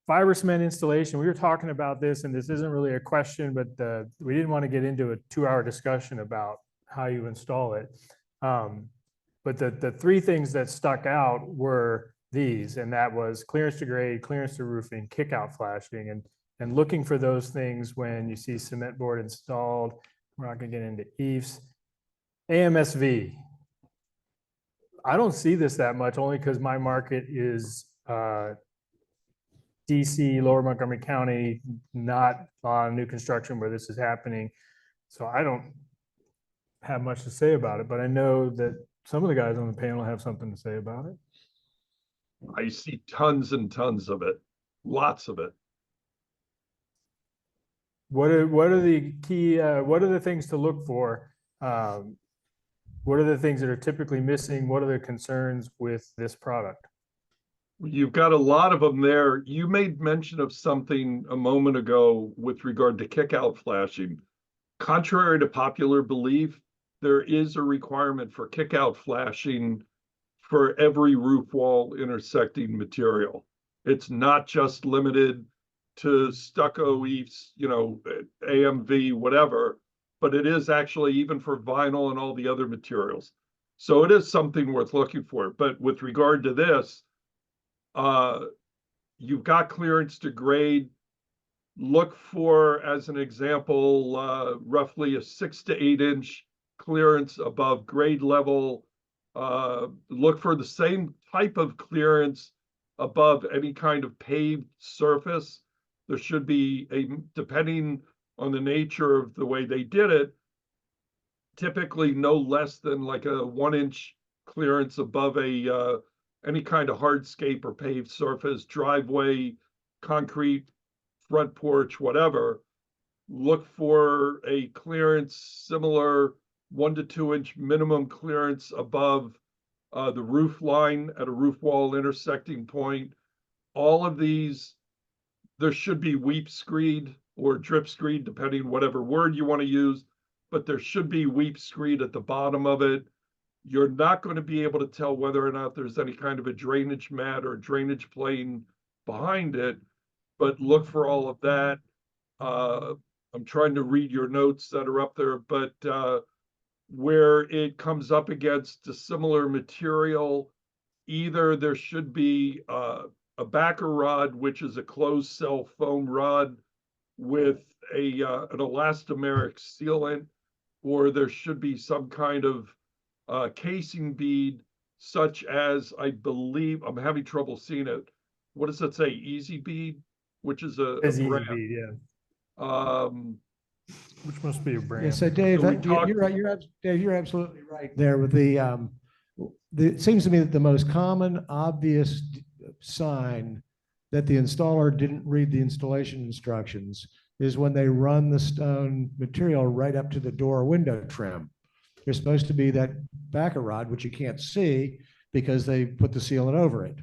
fiber cement installation, we were talking about this, and this isn't really a question, but we didn't want to get into a 2-hour discussion about how you install it. But the three things that stuck out were these, and that was clearance to grade, clearance to roofing, kick-out flashing, and looking for those things when you see cement board installed. We're not going to get into EIFS. AMSV. I don't see this that much, only because my market is DC, Lower Montgomery County, not on new construction where this is happening. So I don't have much to say about it, but I know that some of the guys on the panel have something to say about it. I see tons and tons of it, lots of it. What are the key, what are the things to look for? What are the things that are typically missing? What are the concerns with this product? You've got a lot of them there. You made mention of something a moment ago with regard to kick-out flashing. Contrary to popular belief, there is a requirement for kick-out flashing for every roof wall intersecting material. It's not just limited to stucco, EIFS, AMV, whatever, but it is actually even for vinyl and all the other materials. So it is something worth looking for. But with regard to this, you've got clearance to grade. Look for, as an example, roughly a 6 to 8 inch clearance above grade level. Look for the same type of clearance above any kind of paved surface. There should be depending on the nature of the way they did it, typically no less than like a 1 inch clearance above any kind of hardscape or paved surface, driveway, concrete, front porch, whatever. Look for a clearance similar 1 to 2 inch minimum clearance above the roof line at a roof wall intersecting point. All of these, there should be weep screed or drip screed, depending whatever word you want to use, but there should be weep screed at the bottom of it. You're not going to be able to tell whether or not there's any kind of a drainage mat or drainage plane behind it, but look for all of that. I'm trying to read your notes that are up there, but where it comes up against a similar material, either there should be a backer rod, which is a closed cell foam rod with an elastomeric sealant, or there should be some kind of casing bead, such as, I believe, I'm having trouble seeing it. What does it say? Easy bead, which is a brand. Easy bead, yeah. Which must be a brand. Yeah, so Dave, you're right. Dave, you're absolutely right there with it seems to me that the most common, obvious sign that the installer didn't read the installation instructions is when they run the stone material right up to the door window trim. There's supposed to be that backer rod, which you can't see because they put the sealant over it.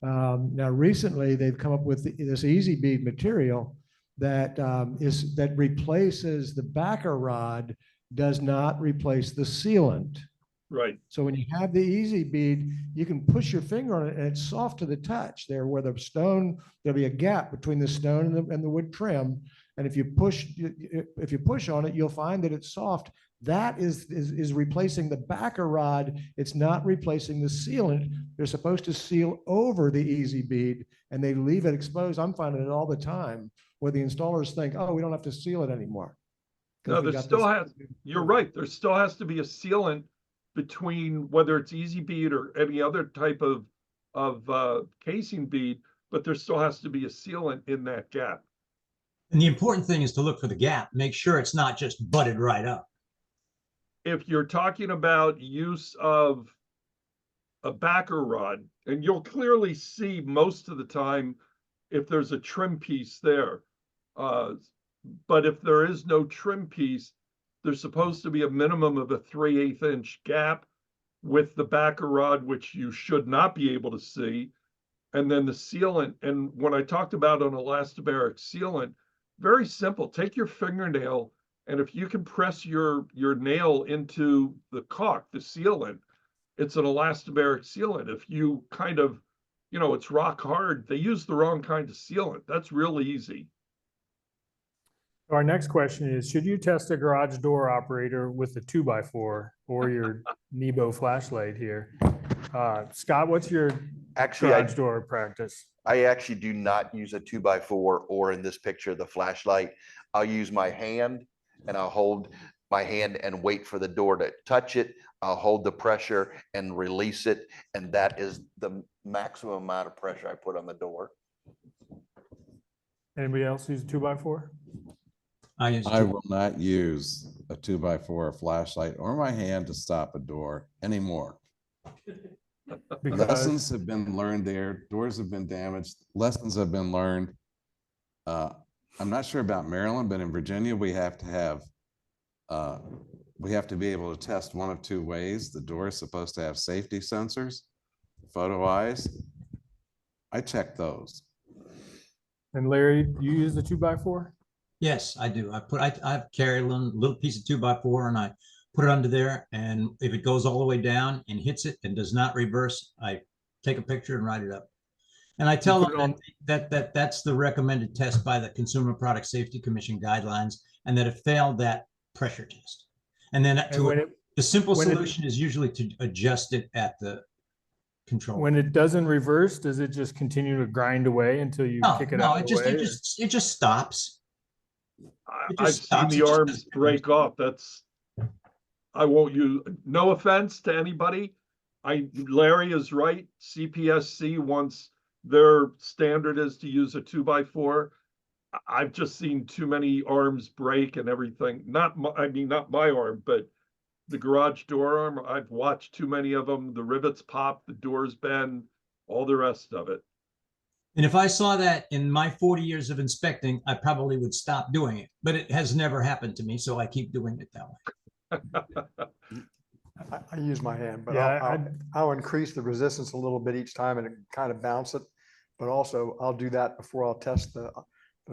Now, recently, they've come up with this easy bead material that replaces the backer rod, does not replace the sealant. Right. So when you have the easy bead, you can push your finger on it and it's soft to the touch there where the stone, there'll be a gap between the stone and the wood trim. And if you push on it, you'll find that it's soft. That is replacing the backer rod. It's not replacing the sealant. They're supposed to seal over the easy bead and they leave it exposed. I'm finding it all the time where the installers think, oh, we don't have to seal it anymore. No, there still has, you're right. There still has to be a sealant between whether it's easy bead or any other type of casing bead, but there still has to be a sealant in that gap. And the important thing is to look for the gap, make sure it's not just butted right up. If you're talking about use of a backer rod, and you'll clearly see most of the time if there's a trim piece there. But if there is no trim piece, there's supposed to be a minimum of a 3/8 inch gap with the backer rod, which you should not be able to see. And then the sealant. And when I talked about an elastomeric sealant, very simple. Take your fingernail, and if you can press your nail into the caulk, the sealant, it's an elastomeric sealant. If you kind of you know, it's rock hard. They use the wrong kind of sealant. That's real easy. Our next question is, should you test a garage door operator with a 2x4 or your Nebo flashlight here? Scott, what's your Actually, garage door practice? I actually do not use a 2x4 or in this picture, the flashlight. I'll use my hand and I'll hold my hand and wait for the door to touch it. I'll hold the pressure and release it. And that is the maximum amount of pressure I put on the door. Anybody else use a 2x4? I use I will not use a 2x4 or flashlight or my hand to stop a door anymore. Because Lessons have been learned there. Doors have been damaged. Lessons have been learned. I'm not sure about Maryland, but in Virginia, we have to be able to test one of two ways. The door is supposed to have safety sensors, photo eyes. I check those. And Larry, you use the 2x4? Yes, I do. I carry a little piece of 2x4 and I put it under there. And if it goes all the way down and hits it and does not reverse, I take a picture and write it up. And I tell put it them on- that's the recommended test by the Consumer Product Safety Commission guidelines, and that it failed that pressure test. And then And when it, the simple when it- solution is usually to adjust it at the control. when it doesn't reverse, does it just continue to grind away until you No, kick it no, out? it just stops. It I've just seen stops. the It just arms doesn't break off. That's, I won't use, no offense to anybody. Larry is right. CPSC wants their standard is to use a 2x4. I've just seen too many arms break and everything. Not my arm, but the garage door arm. I've watched too many of them. The rivets pop, the doors bend, all the rest of it. And if I saw that in my 40 years of inspecting, I probably would stop doing it, but it has never happened to me. So I keep doing it that way. I use my hand, but Yeah, I'll increase the resistance a little bit each time and kind of bounce it. But also I'll do that before I'll test the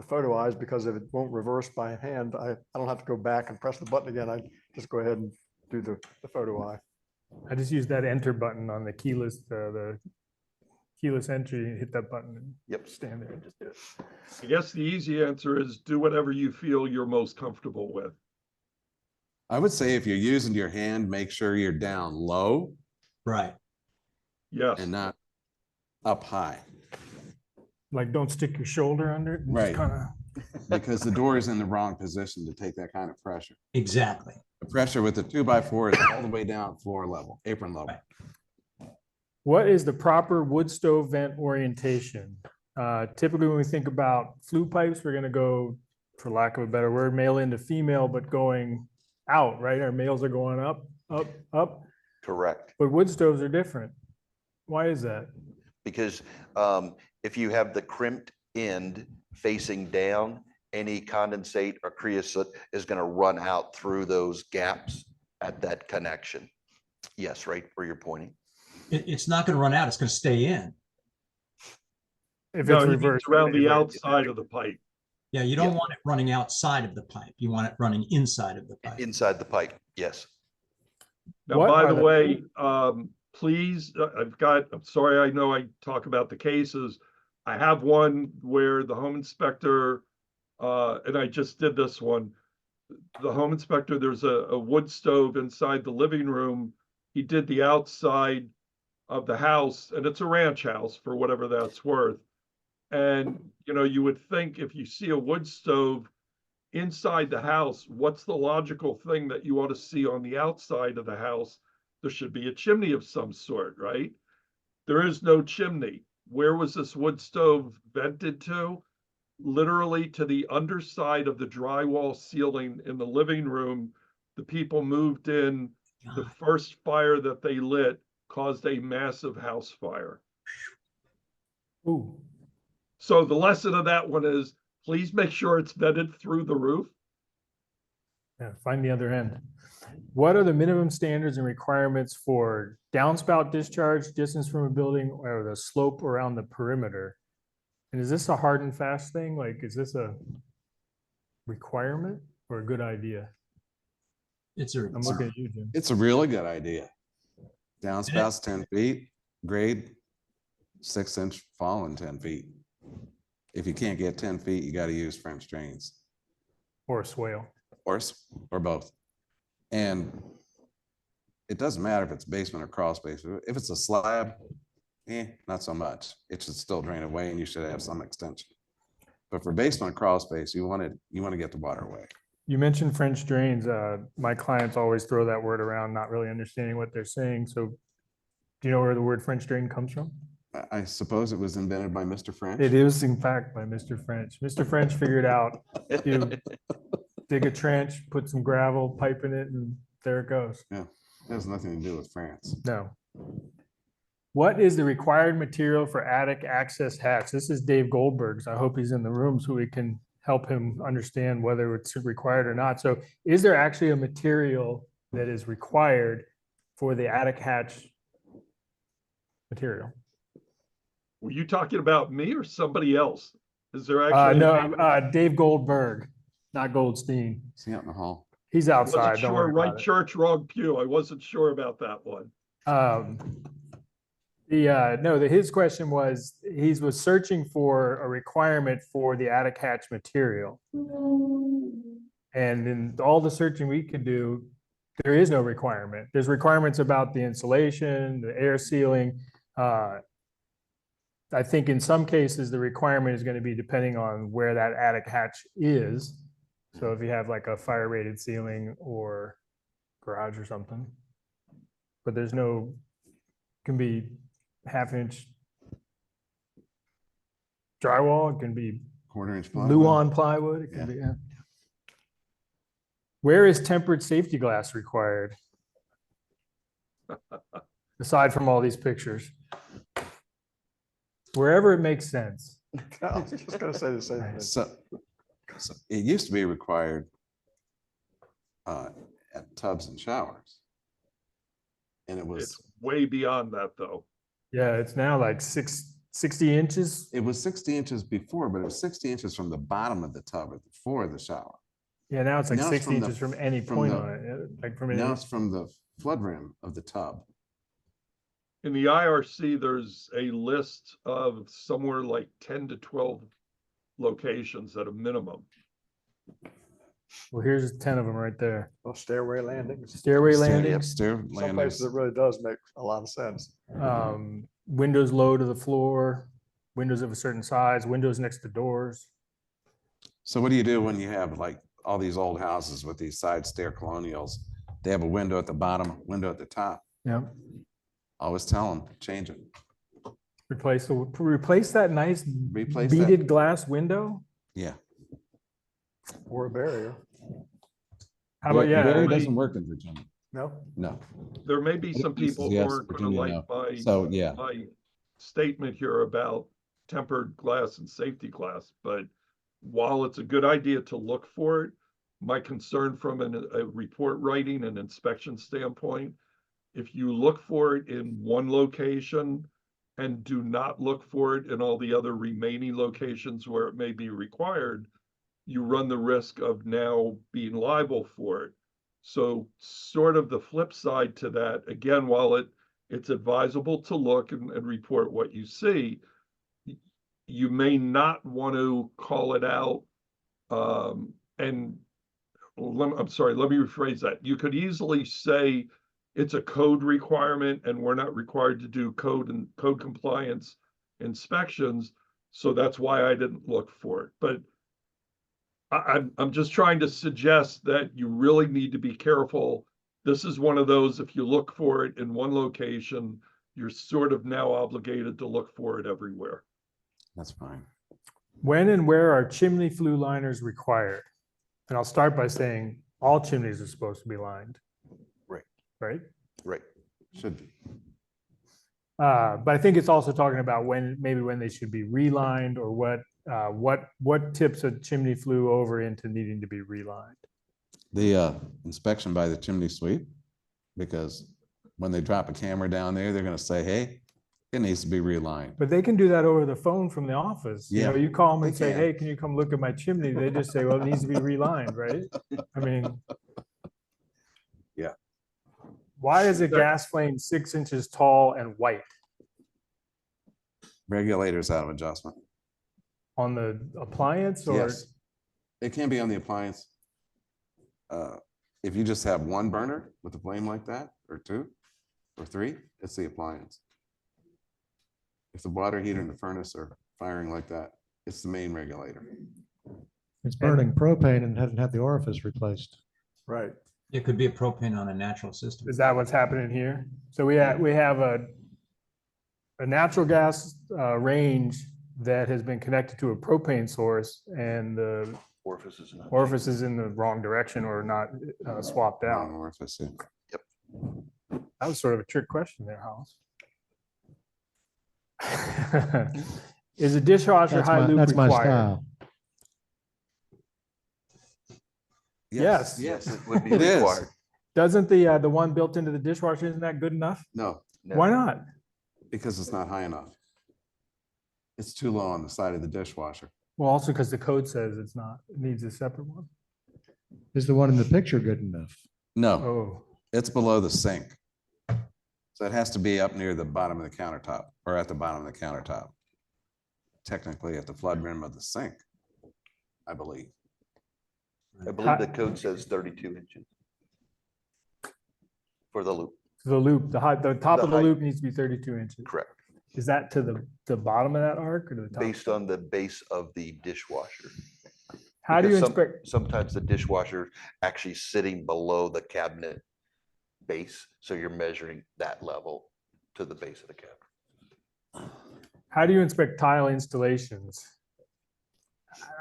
photo eyes, because if it won't reverse by hand, I don't have to go back and press the button again. I just go ahead and do the photo eye. I just use that enter button on the keyless entry, and hit that button and Yep. stand there and just do it. I guess the easy answer is do whatever you feel you're most comfortable with. I would say if you're using your hand, make sure you're down low Right. Yes. and not up high, Like, don't stick your shoulder under it. Right. Kind of. because the door is in the wrong position to take that kind of pressure. Exactly. The pressure with the 2x4 is all the way down floor level, apron level. Right. What is the proper wood stove vent orientation? Typically, when we think about flue pipes, we're going to go, for lack of a better word, male into female, but going out, right? Our males are going up, up, up, Correct. but wood stoves are different. Why is that? Because if you have the crimped end facing down, any condensate or creosote is going to run out through those gaps at that connection. Yes, right where you're pointing. It's not going to run out. It's going to stay in. If No, it's he means reversed. around the right? outside of the pipe. Yeah, you don't Yeah. want it running outside of the pipe. You want it running inside of the pipe. Inside the pipe, yes. Now, What by are the way, please, I'm sorry, I know I talk about the cases. I have one where the home inspector, and I just did this one. The home inspector, there's a wood stove inside the living room. He did the outside of the house, and it's a ranch house for whatever that's worth. And, you know, you would think if you see a wood stove inside the house, what's the logical thing that you ought to see on the outside of the house? There should be a chimney of some sort, right? There is no chimney. Where was this wood stove vented to? Literally to the underside of the drywall ceiling in the living room. The people moved in. The God. first fire that they lit caused a massive house fire. Ooh, So the lesson of that one is, please make sure it's vented through the roof. yeah, find the other end. What are the minimum standards and requirements for downspout discharge, distance from a building, or the slope around the perimeter? And is this a hard and fast thing? Like, is this a requirement or a good idea? It's a I'm looking at you, Jim. It's a really good idea. Downspouts 10 feet, grade 6-inch fall in 10 feet. If you can't get 10 feet, you got to use French drains Or a swale. or both. And it doesn't matter if it's basement or crawl space. If it's a slab, not so much. It should still drain away and you should have some extension. But for basement or crawl space, you want to get the water away. You mentioned French drains. My clients always throw that word around, not really understanding what they're saying. So do you know where the word French drain comes from? I suppose it was invented by Mr. French. It is in fact by Mr. French. Mr. French figured out you dig a trench, put some gravel, pipe in it, and there it goes. Yeah, it has nothing to do with France. No. What is the required material for attic access hatch? This is Dave Goldberg's. I hope he's in the room so we can help him understand whether it's required or not. So is there actually a material that is required for the attic hatch material? Were you talking about me or somebody else? Is there actually? No, Dave Goldberg, not Goldstein. See out in the hall. He's I outside. wasn't Don't sure, worry right about it. church, wrong pew. I wasn't sure about that one. His question was, he was searching for a requirement for the attic hatch material. And in all the searching we could do, there is no requirement. There's requirements about the insulation, the air sealing. I think in some cases, the requirement is going to be depending on where that attic hatch is. So if you have like a fire rated ceiling or garage or something, but there's no, can be 1/2-inch drywall, it can be 1/4-inch plywood. Luan plywood, it can be, yeah. Where is tempered safety glass required? Aside from all these pictures. Wherever it makes sense. I was just gonna say the same thing. So it used to be required at tubs and showers. And it was It's way beyond that, though. Yeah, it's now like 60 inches. 60 inches before, but it was 60 inches from the bottom of the tub or the floor of the shower. Yeah, now it's like Now it's 60 from the- inches from any from point the- on it. Yeah, like from any, Now it's from the flood rim of the tub. In the IRC, there's a list of somewhere like 10 to 12 locations at a minimum. well, here's 10 of them right there. Well, stairway landings. Stairway Stair- landings, Stair Some landings. places it really does make a lot of sense. windows low to the floor, windows of a certain size, windows next to doors. So what do you do when you have like all these old houses with these side stair colonials? They have a window at the bottom, window at the top. Yeah. Always tell them, change it. Replace that nice Replace that. beaded glass window. Yeah. Or a barrier. How about, Barrier yeah, doesn't work in Virginia. No? No. There may be some This is people who yes, aren't gonna Virginia, like no. my, So, yeah. my statement here about tempered glass and safety glass, but while it's a good idea to look for it, my concern from a report writing and inspection standpoint, if you look for it in one location and do not look for it in all the other remaining locations where it may be required, you run the risk of now being liable for it. So sort of the flip side to that, again, while it's advisable to look and report what you see, you may not want to call it out. I'm sorry, let me rephrase that. You could easily say it's a code requirement and we're not required to do code and code compliance inspections. So that's why I didn't look for it. But I'm just trying to suggest that you really need to be careful. This is one of those, if you look for it in one location, you're sort of now obligated to look for it everywhere. That's fine. when and where are chimney flue liners required? And I'll start by saying all chimneys are supposed to be lined. Right. Right? Right. Should be. But I think it's also talking about maybe when they should be relined or what tips a chimney flue over into needing to be relined. The inspection by the chimney sweep, because when they drop a camera down there, they're gonna say, hey, it needs to be relined. But they can do that over the phone from the office. You know, Yeah, you call them they and say, can. hey, can you come look at my chimney? They just say, well, it needs to be relined, right? I mean. Yeah. Why is a gas flame 6 inches tall and white? Regulators out of adjustment. On the appliance or? Yes. It can be on the appliance. If you just have one burner with a flame like that, or two, or three, it's the appliance. If the water heater and the furnace are firing like that, it's the main regulator. It's burning propane and hasn't had the orifice replaced. Right. It could be a propane on a natural system. Is that what's happening here? So we have a natural gas range that has been connected to a propane source, and the Orifices. not- orifice is in the wrong direction or not swapped Wrong out. orifice, yeah. That was sort of a trick question there, Hollis. Is a dishwasher high loop That's my required? style. Yes. Yes, it would be It is. required. Doesn't the one built into the dishwasher, isn't that good enough? No, No. Why not? because it's not high enough. It's too low on the side of the dishwasher. Well, also because the code says it's not, it needs a separate one. Is the one in the picture good enough? No, Oh, it's below the sink. So it has to be up near the bottom of the countertop or at the bottom of the countertop. Technically at the flood rim of the sink, I believe. I believe the code says 32 inches for the loop. the loop, the top The of the height. loop needs to be 32 inches. Correct. Is that to the bottom of that arc or to the top? Based on the base of the dishwasher. How do you Because inspect? Sometimes the dishwasher actually sitting below the cabinet base, so you're measuring that level to the base of the cabinet. How do you inspect tile installations?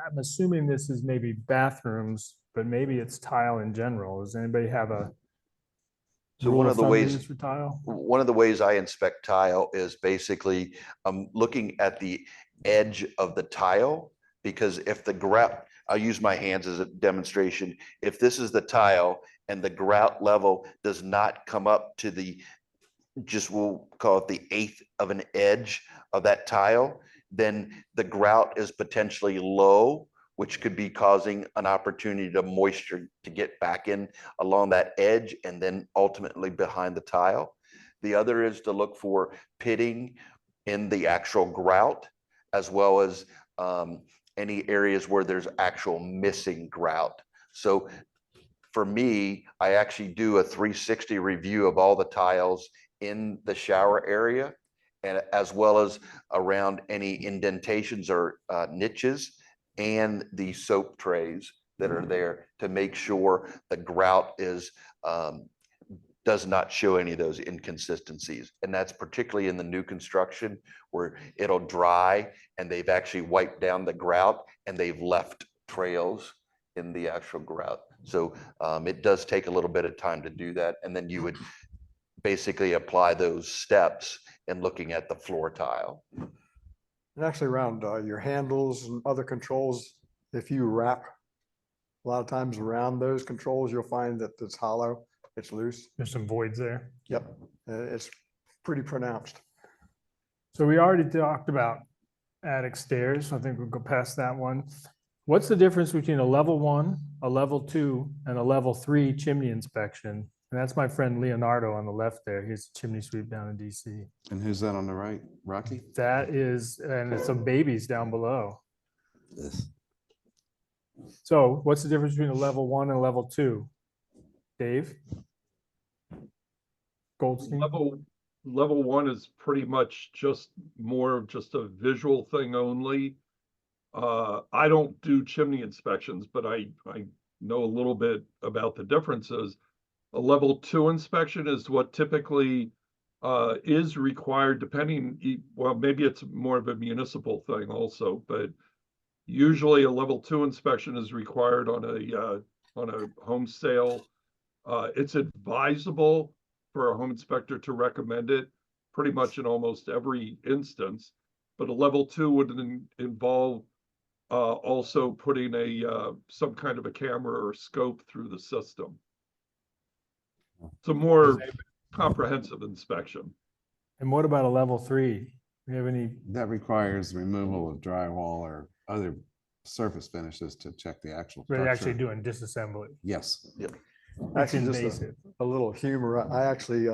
I'm assuming this is maybe bathrooms, but maybe it's tile in general. Does anybody have a So rule one of of the thumb they ways, use for tile? one of the ways I inspect tile is basically looking at the edge of the tile, because if the grout, I'll use my hands as a demonstration. If this is the tile and the grout level does not come up to the, just we'll call it the eighth of an edge of that tile, then the grout is potentially low, which could be causing an opportunity to moisture to get back in along that edge and then ultimately behind the tile. The other is to look for pitting in the actual grout, as well as any areas where there's actual missing grout. So for me, I actually do a 360 review of all the tiles in the shower area, and as well as around any indentations or niches and the soap trays that are there to make sure the grout is does not show any of those inconsistencies. And that's particularly in the new construction where it'll dry and they've actually wiped down the grout and they've left trails in the actual grout. So it does take a little bit of time to do that. And then you would basically apply those steps in looking at the floor tile. And actually around your handles and other controls, if you wrap a lot of times around those controls, you'll find that it's hollow, it's loose. There's some voids there. Yep, it's pretty pronounced. So we already talked about attic stairs. I think we'll go past that one. What's the difference between a level 1, a level 2, and a level 3 chimney inspection? And that's my friend Leonardo on the left there. He's a chimney sweep down in DC. And who's that on the right? Rocky? That is, and it's some babies down below. This. So what's the difference between a level 1 and a level 2? Dave? Goldstein? Level 1 is pretty much just more of just a visual thing only. I don't do chimney inspections, but I know a little bit about the differences. A level 2 inspection is what typically is required depending, well, maybe it's more of a municipal thing also, but usually a level 2 inspection is required on a home sale. It's advisable for a home inspector to recommend it pretty much in almost every instance, but a level 2 would involve also putting some kind of a camera or scope through the system. It's a more comprehensive inspection. And what about a level 3? Do you have any? That requires removal of drywall or other surface finishes to check the actual We're actually structure. doing disassembly. Yes. That's Actually, just invasive. a little humor. I actually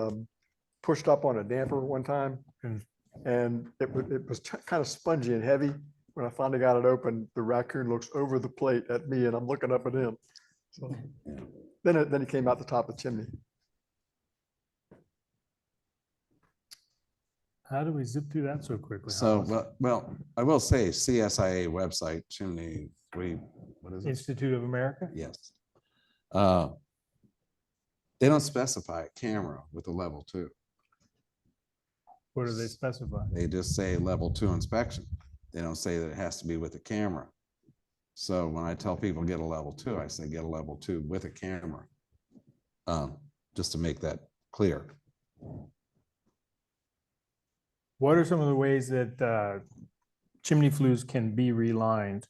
pushed up on a damper one time And And it was kind of spongy and heavy. When I finally got it open, the raccoon looks over the plate at me and I'm looking up at him. So then he came out the top of the chimney. How do we zip through that so quickly? So, Hollis? well, I will say CSIA website, chimney, what is it? Institute of America? Yes. They don't specify a camera with a level 2. What do they specify? They just say level 2 inspection. They don't say that it has to be with a camera. So when I tell people get a level 2, I say get a level 2 with a camera. Just to make that clear. What are some of the ways that chimney flues can be relined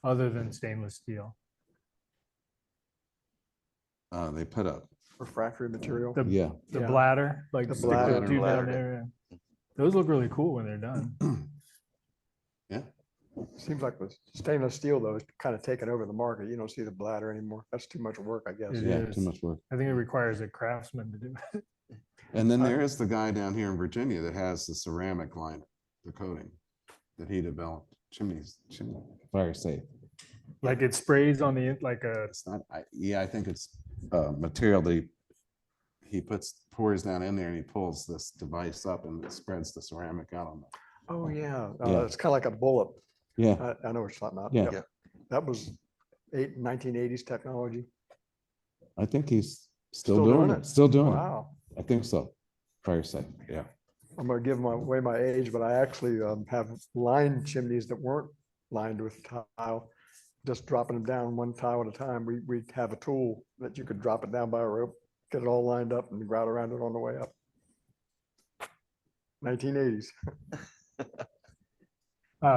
other than stainless steel? They put up, Refractory material. The, yeah. the Yeah. bladder, like The stick bladder, the tube down bladder. there. Those look really cool when they're done. Yeah. Seems like with stainless steel though, it's kind of taken over the market. You don't see the bladder anymore. That's too much work, I guess. It Yeah, is. too much work. I think it requires a craftsman to do it. And then there is the guy down here in Virginia that has the ceramic liner, the coating that he developed, chimney fire safe. Like it sprays on the, like a, It's not, yeah, I think it's material that he pours down in there and he pulls this device up and it spreads the ceramic out on them. Oh, yeah. Yeah. It's kind of like a bullet. Yeah, I know what you're talking about. Yeah. Yep. That was 1980s technology. I think he's still doing it, still doing it. Wow. I think so. Fire safe, yeah. I'm gonna give away my age, but I actually have lined chimneys that weren't lined with tile. Just dropping them down one tile at a time. We have a tool that you could drop it down by a rope, get it all lined up and grout around it on the way up. 1980s.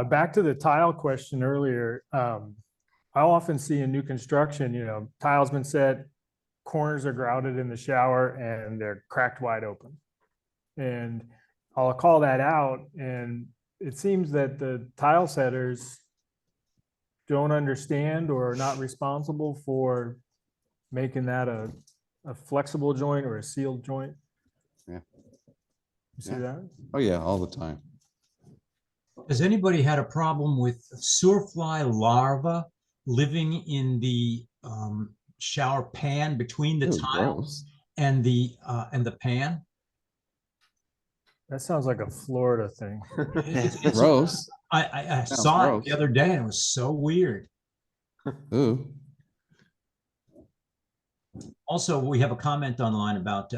back to the tile question earlier. I'll often see in new construction, tile's been set, corners are grouted in the shower and they're cracked wide open. And I'll call that out, and it seems that the tile setters don't understand or are not responsible for making that a flexible joint or a sealed joint. Yeah. You see Yeah. that? Oh, yeah, all the time. Has anybody had a problem with sewer fly larva living in the shower pan between the Ew, tiles gross. and the pan? That sounds like a Florida thing. It's- Gross. I Sounds saw it gross. the other day and it was so weird. Ooh, Also, we have a comment online about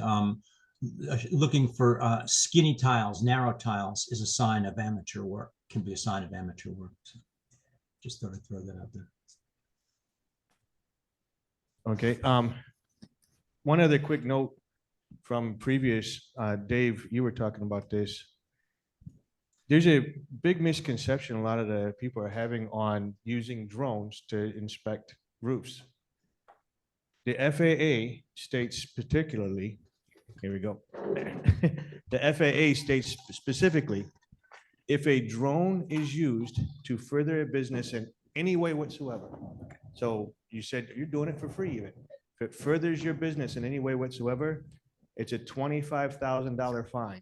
looking for skinny tiles, narrow tiles is a sign of amateur work, can be a sign of amateur work. So just thought I'd throw that out there. Okay, one other quick note from previous, Dave, you were talking about this. There's a big misconception a lot of the people are having on using drones to inspect roofs. The FAA states particularly, here we go. The FAA states specifically, if a drone is used to further a business in any way whatsoever. So you said you're doing it for free even. If it furthers your business in any way whatsoever, it's a $25,000 fine.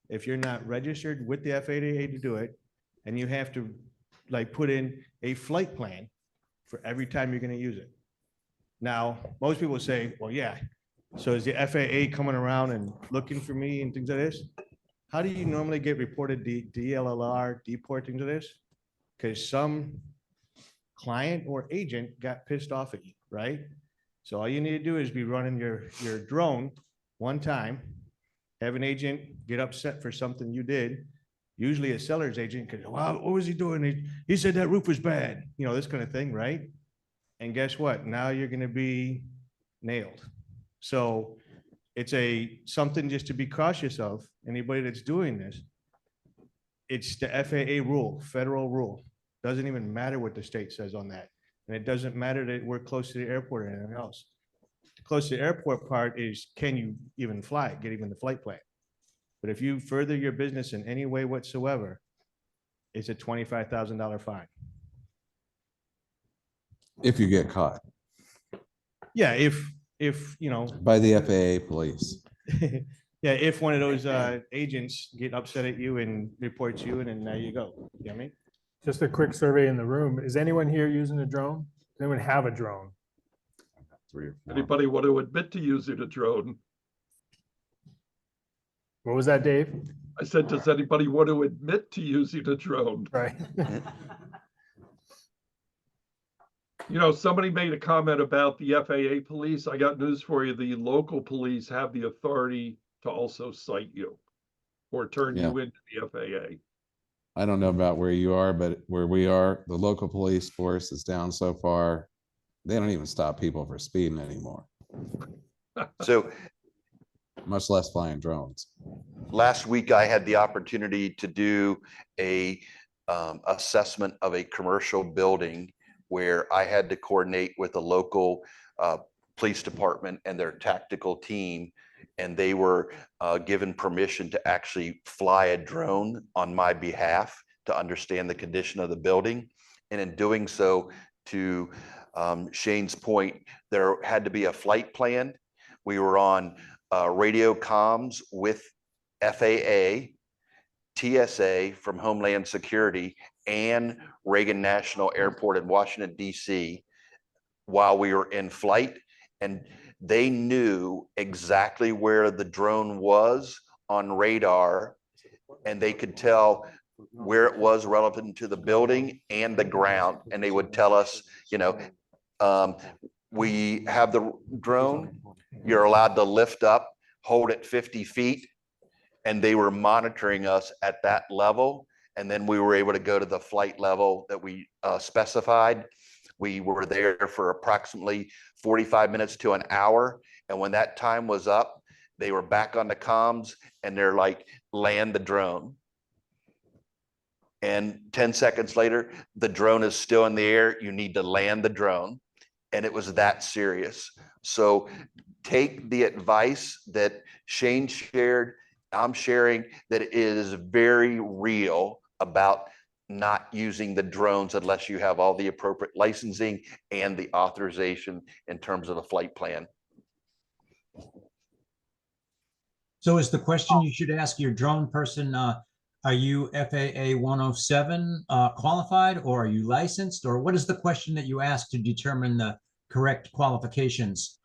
If you're not registered with the FAA to do it, and you have to like put in a flight plan for every time you're gonna use it. Now, most people say, well, yeah, so is the FAA coming around and looking for me and things like this? How do you normally get reported DLLR, deport, things like this? Because some client or agent got pissed off at you, right? So all you need to do is be running your drone one time, have an agent get upset for something you did. Usually a seller's agent could, wow, what was he doing? He said that roof was bad, this kind of thing, right? And guess what? Now you're gonna be nailed. So it's something just to be cautious of, anybody that's doing this. It's the FAA rule, federal rule. Doesn't even matter what the state says on that. And it doesn't matter that we're close to the airport or anything else. The close to the airport part is, can you even fly, get even the flight plan? But if you further your business in any way whatsoever, it's a $25,000 fine. if you get caught Yeah, if by the FAA police. Yeah, if one of those agents get upset at you and reports you, and then there you go. You know what I mean? Just a quick survey in the room. Is anyone here using a drone? Does anyone have a drone? 3 or 4. Anybody want to admit to using a drone? What was that, Dave? I said, does anybody want to admit to using a drone? Right. You know, somebody made a comment about the FAA police. I got news for you. The local police have the authority to also cite you or turn Yeah. you into the FAA. I don't know about where you are, but where we are, the local police force is down so far. They don't even stop people for speeding anymore, So much less flying drones. last week I had the opportunity to do a assessment of a commercial building where I had to coordinate with a local police department and their tactical team. And they were given permission to actually fly a drone on my behalf to understand the condition of the building. And in doing so, to Shane's point, there had to be a flight plan. We were on radio comms with FAA, TSA from Homeland Security, and Reagan National Airport in Washington, D.C. while we were in flight. And they knew exactly where the drone was on radar, and they could tell where it was relative to the building and the ground. And they would tell us, you know, we have the drone, you're allowed to lift up, hold it 50 feet. And they were monitoring us at that level. And then we were able to go to the flight level that we specified. We were there for approximately 45 minutes to an hour. And when that time was up, they were back on the comms and they're like, land the drone. And 10 seconds later, the drone is still in the air. You need to land the drone. And it was that serious. So take the advice that Shane shared. I'm sharing that it is very real about not using the drones unless you have all the appropriate licensing and the authorization in terms of the flight plan. So is the question you should ask your drone person, are you FAA 107 qualified, or are you licensed? Or what is the question that you ask to determine the correct qualifications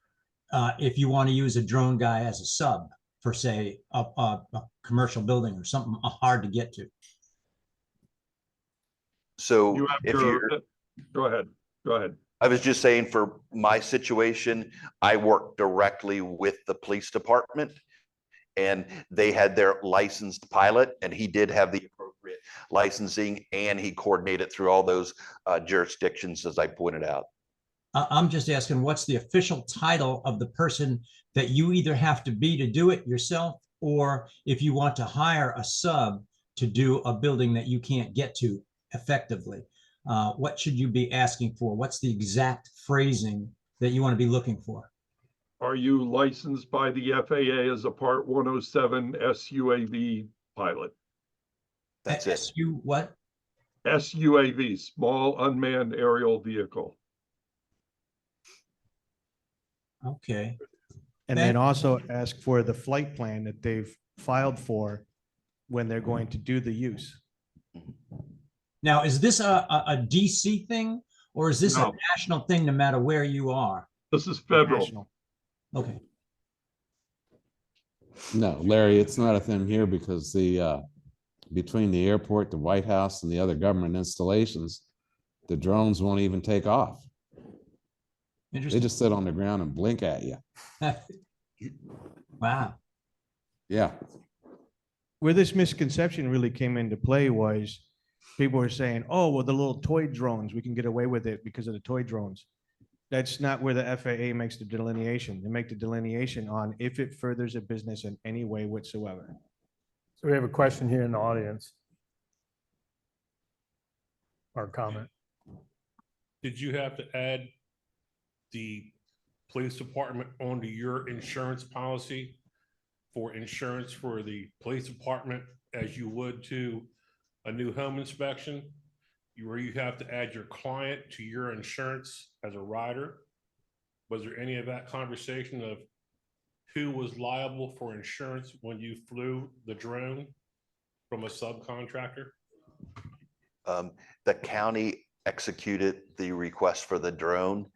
if you want to use a drone guy as a sub for, say, a commercial building or something hard to get to? So You have if your, you're, go ahead, go ahead. I was just saying for my situation, I work directly with the police department and they had their licensed pilot and he did have the appropriate licensing and he coordinated through all those jurisdictions as I pointed out. I'm just asking, what's the official title of the person that you either have to be to do it yourself, or if you want to hire a sub to do a building that you can't get to effectively, what should you be asking for? What's the exact phrasing that you want to be looking for? Are you licensed by the FAA as a Part 107 SUAV pilot? That's it. SU what? SUAV, Small Unmanned Aerial Vehicle. Okay. And then also ask for the flight plan that they've filed for when they're going to do the use. Now, is this a DC thing, or is this a No. national thing no matter where you are? This is federal. National. Okay. No, Larry, it's not a thing here because the between the airport, the White House, and the other government installations, the drones won't even take off. They Interesting. just sit on the ground and blink at you. Wow. Yeah. Where this misconception really came into play was people were saying, oh, well, the little toy drones, we can get away with it because of the toy drones. That's not where the FAA makes the delineation. They make the delineation on if it furthers a business in any way whatsoever. So we have a question here in the audience. Or comment. Did you have to add the police department onto your insurance policy for insurance for the police department as you would to a new home inspection, where you have to add your client to your insurance as a rider? Was there any of that conversation of who was liable for insurance when you flew the drone from a subcontractor? The county executed the request for the drone.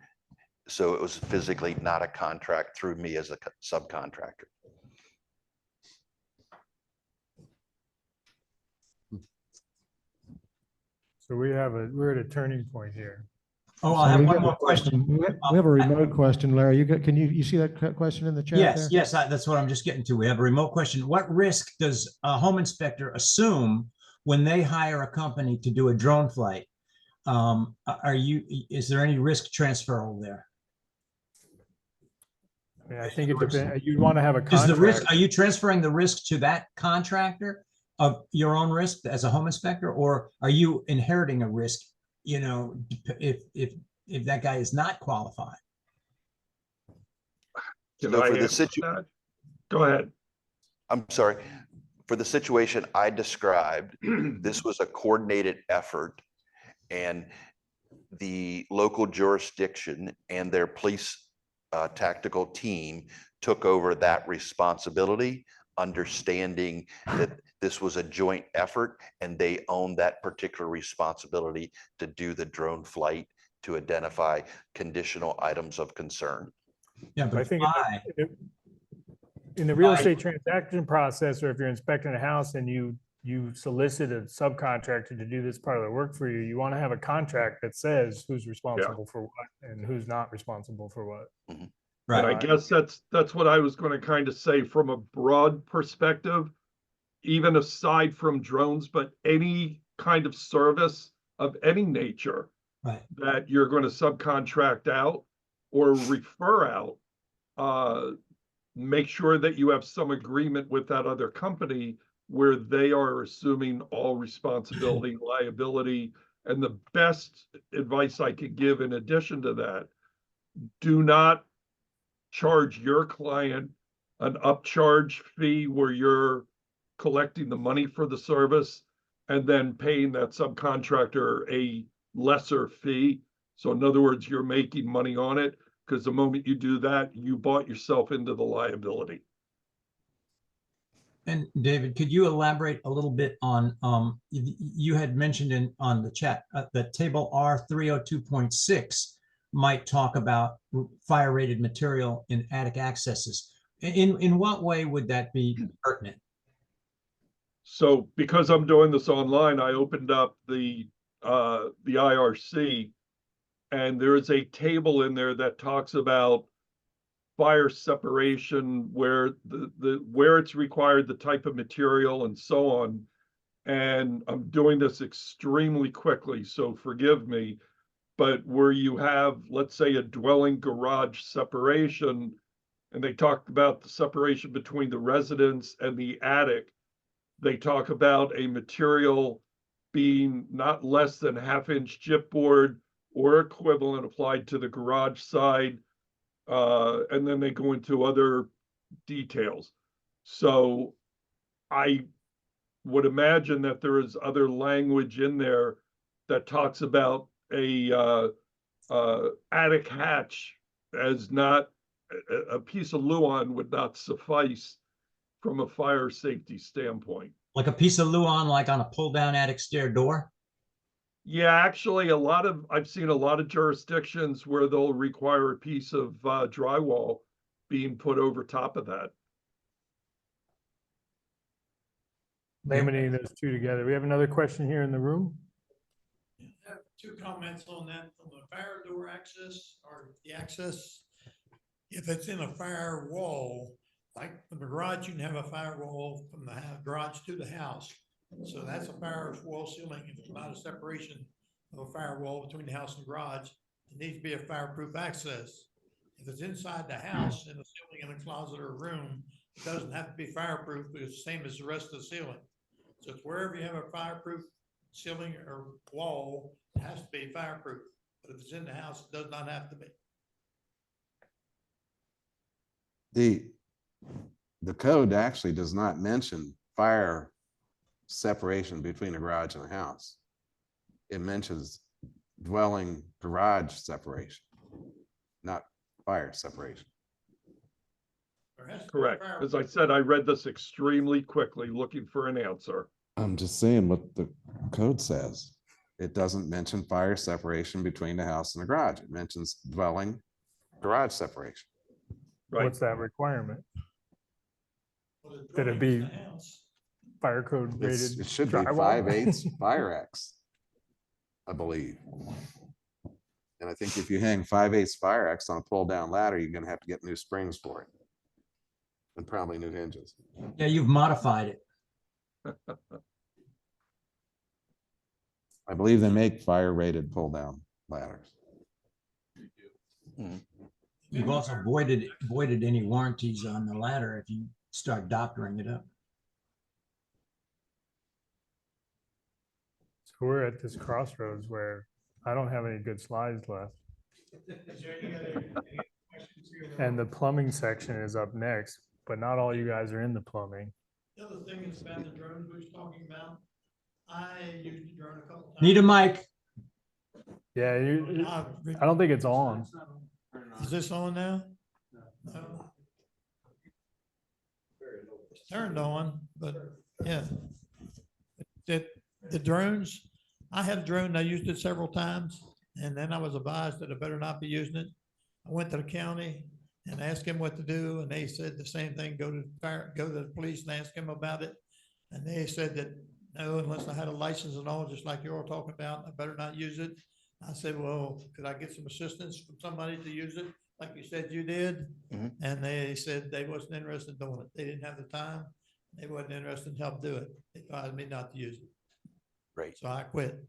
So it was physically not a contract through me as a subcontractor. So we're at a turning point here. Oh, So I have we one got more a question. We have a remote question, Larry. Can you see that question in the chat there? Yes, yes, that's what I'm just getting to. We have a remote question. What risk does a home inspector assume when they hire a company to do a drone flight? Is there any risk transferable there? I mean, I think it depends. You'd want to have a Is the risk, contract. are you transferring the risk to that contractor of your own risk as a home inspector, or are you inheriting a risk, you know, if that guy is not qualified? Can So I for the answer that? Go ahead. I'm sorry, for the situation I described, this was a coordinated effort, and the local jurisdiction and their police tactical team took over that responsibility, understanding that this was a joint effort and they own that particular responsibility to do the drone flight to identify conditional items of concern. Yeah, I but think why? in the real estate transaction process, or if you're inspecting a house and you solicit a subcontractor to do this part of the work for you, you want to have a contract that says who's responsible for what and who's not responsible for what. And Right. I guess that's what I was going to kind of say from a broad perspective, even aside from drones, but any kind of service of any nature Right. that you're going to subcontract out or refer out, make sure that you have some agreement with that other company where they are assuming all responsibility, liability, and the best advice I could give in addition to that, do not charge your client an upcharge fee where you're collecting the money for the service and then paying that subcontractor a lesser fee. So in other words, you're making money on it, because the moment you do that, you bought yourself into the liability. And David, could you elaborate a little bit on, you had mentioned on the chat that table R302.6 might talk about fire rated material in attic accesses. In what way would that be pertinent? So because I'm doing this online, I opened up the IRC, and there is a table in there that talks about fire separation, where where it's required, the type of material, and so on. And I'm doing this extremely quickly, so forgive me. But where you have, let's say, a dwelling garage separation, and they talked about the separation between the residence and the attic, they talk about a material being not less than 1/2-inch chipboard or equivalent applied to the garage side. And then they go into other details. So I would imagine that there is other language in there that talks about a attic hatch as not a piece of Luan would not suffice from a fire safety standpoint. Like a piece of Luan, like on a pull down attic stair door? Yeah, actually, I've seen a lot of jurisdictions where they'll require a piece of drywall being put over top of that. Laminating those two together. We have another question here in the room. I have two comments on that. On the fire door access or the access, if it's in a fire wall, like from the garage, you can have a firewall from the garage to the house. So that's a fire wall ceiling. If it's not a separation of a firewall between the house and garage, it needs to be a fireproof access. If it's inside the house, in a ceiling in a closet or a room, it doesn't have to be fireproof, but it's the same as the rest of the ceiling. So it's wherever you have a fireproof ceiling or wall, it has to be fireproof. But if it's in the house, it does not have to be. The code actually does not mention fire separation between a garage and a house. It mentions dwelling garage separation, not fire separation. There has Correct. As I said, I read this extremely quickly, looking for an answer. I'm just saying what the code says. It doesn't mention fire separation between the house and the garage. It mentions dwelling, garage separation. Right. What's that requirement? Well, the That it dwelling is be the house. fire code It's, rated it should be drywall? 5/8 fire X, I believe. And I think if you hang 5/8 fire X on a pull down ladder, you're gonna have to get new springs for it. And probably new hinges. Yeah, you've modified it. I believe they make fire rated pull down ladders. You've also voided any warranties on the ladder if you start doctoring it up. So we're at this crossroads where I don't have any good slides left. And the plumbing section is up next, but not all you guys are in the plumbing. The other thing is about the drones we was talking about. I used a drone a couple times. Need a mic. Yeah, I I don't think it's on. Is this on now? No. It's turned on, but yeah. The drones, I had a drone, I used it several times, and then I was advised that I better not be using it. I went to the county and asked him what to do, and they said the same thing, go to the police and ask him about it. And they said that, no, unless I had a license and all, just like you're all talking about, I better not use it. I said, well, could I get some assistance from somebody to use it, like you said you did? Mhm. And they said they wasn't interested in doing it. They didn't have the time. They wasn't interested in help do it. They advised me not to use it. Great. So I quit.